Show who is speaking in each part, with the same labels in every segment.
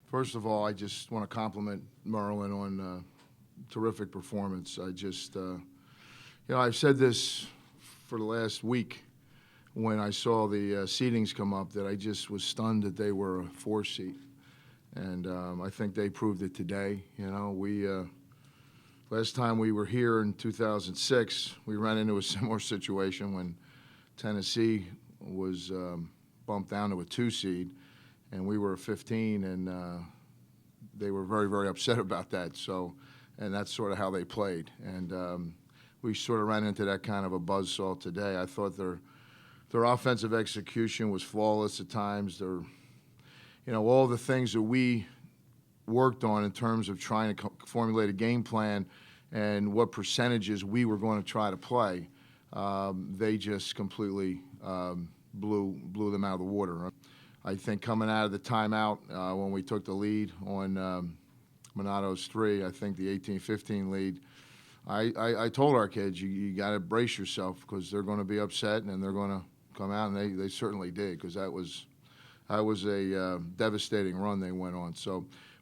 Speaker 1: First of all, I just want to compliment Merlin on terrific performance. I've said this for the last week when I saw the seedings come up that I just was stunned that they were a 4 seed. And I think they proved it today. Last time we were here in 2006, we ran into a similar situation when Tennessee was bumped down to a 2 seed, and we were a 15, and they were very, very upset about that. And that's sort of how they played. And we sort of ran into that kind of a buzzsaw today. I thought their offensive execution was flawless at times. All the things that we worked on in terms of trying to formulate a game plan and what percentages we were going to try to play, they just completely blew them out of the water. I think coming out of the timeout when we took the lead on Monato's 3, I think the 18-15 lead, I told our kids, you got to brace yourself because they're going to be upset and they're going to come out, and they certainly did, because that was a devastating run they went on.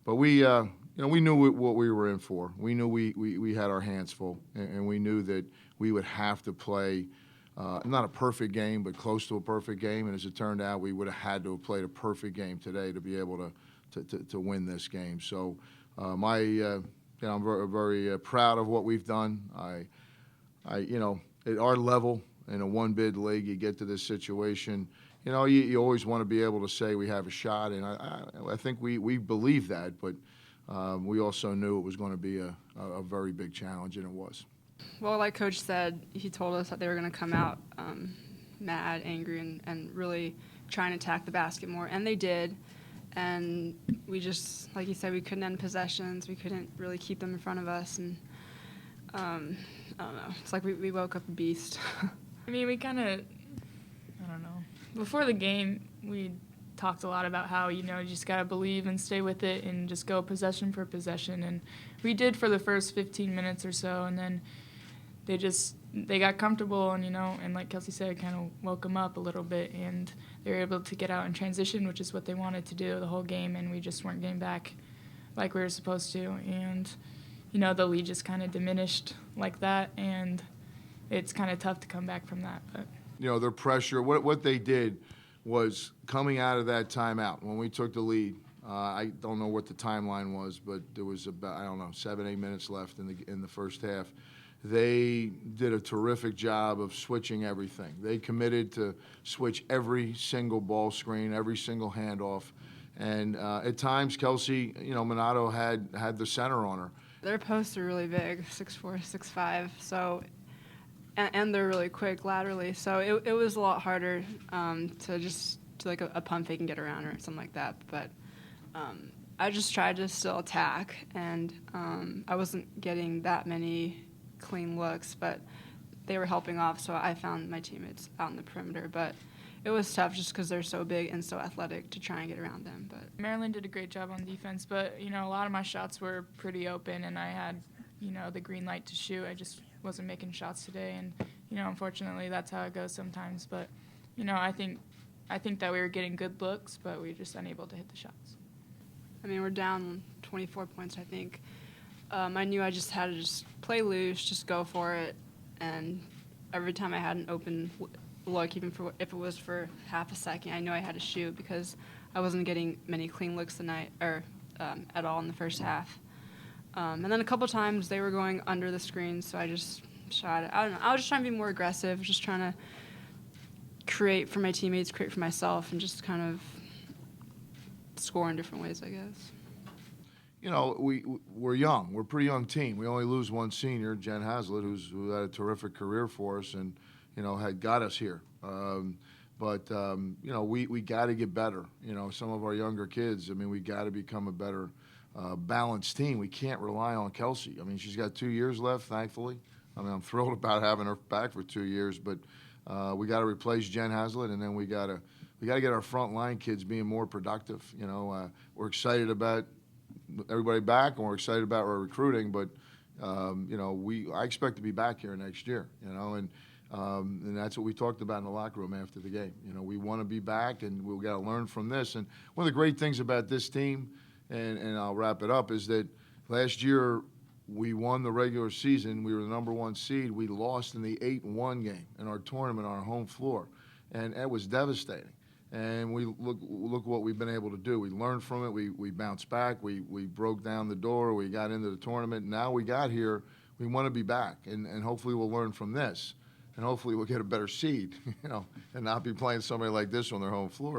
Speaker 1: But we knew what we were in for. We knew we had our hands full, and we knew that we would have to play not a perfect game, but close to a perfect game. And as it turned out, we would have had to have played a perfect game today to be able to win this game. So I'm very proud of what we've done. At our level in a one-bid league, you get to this situation. You always want to be able to say we have a shot, and I think we believe that, but we also knew it was going to be a very big challenge, and it was.
Speaker 2: Well, like Coach said, he told us that they were going to come out mad, angry, and really try and attack the basket more, and they did. And we just, like he said, we couldn't end possessions. We couldn't really keep them in front of us, and I don't know. It's like we woke up a beast.
Speaker 3: I mean, we kind of, I don't know. Before the game, we talked a lot about how, you just got to believe and stay with it and just go possession for possession. And we did for the first 15 minutes or so, and then they got comfortable and, and like Kelsey said, kind of woke them up a little bit, and they were able to get out in transition, which is what they wanted to do the whole game, and we just weren't getting back like we were supposed to. And, the lead just kind of diminished like that, and it's kind of tough to come back from that. But
Speaker 1: their pressure, what they did was coming out of that timeout when we took the lead. I don't know what the timeline was, but there was about 7-8 minutes left in the first half. They did a terrific job of switching everything. They committed to switch every single ball screen, every single handoff, and at times Kelsey, Minato had the center on her.
Speaker 2: Their posts are really big, 6'4", 6'5", so. And they're really quick laterally, so it was a lot harder to just do like a pump fake and get around or something like that. But I just tried to still attack, and I wasn't getting that many clean looks, but they were helping off, so I found my teammates out in the perimeter. But it was tough just because they're so big and so athletic to try and get around them. But
Speaker 3: Maryland did a great job on defense, but a lot of my shots were pretty open, and I had the green light to shoot. I just wasn't making shots today, and unfortunately that's how it goes sometimes. But I think that we were getting good looks, but we were just unable to hit the shots.
Speaker 2: I mean, we're down 24 points, I think. I knew I just had to just play loose, just go for it, and every time I had an open look, even if it was for half a second, I knew I had to shoot because I wasn't getting many clean looks tonight or at all in the first half. And then a couple times they were going under the screen, so I just shot it. I don't know. I was just trying to be more aggressive, just trying to create for my teammates, create for myself, and just kind of score in different ways, I guess.
Speaker 1: We're young. We're a pretty young team. We only lose one senior, Jen Haslett, who had a terrific career for us and, had got us here. But we got to get better. Some of our younger kids, we got to become a better balanced team. We can't rely on Kelsey. She's got 2 years left, thankfully. I'm thrilled about having her back for 2 years, but we got to replace Jen Haslett, and then we got to get our front line kids being more productive. We're excited about everybody back, and we're excited about our recruiting, but I expect to be back here next year. And that's what we talked about in the locker room after the game. We want to be back, and we've got to learn from this. And one of the great things about this team and I'll wrap it up, is that last year we won the regular season. We were the number 1 seed. We lost in the 8-1 game in our tournament on our home floor, and that was devastating. And we look what we've been able to do. We learned from it. We bounced back. We broke down the door. We got into the tournament. Now we got here. We want to be back, and hopefully we'll learn from this, and hopefully we'll get a better seed, and not be playing somebody like this on their home floor.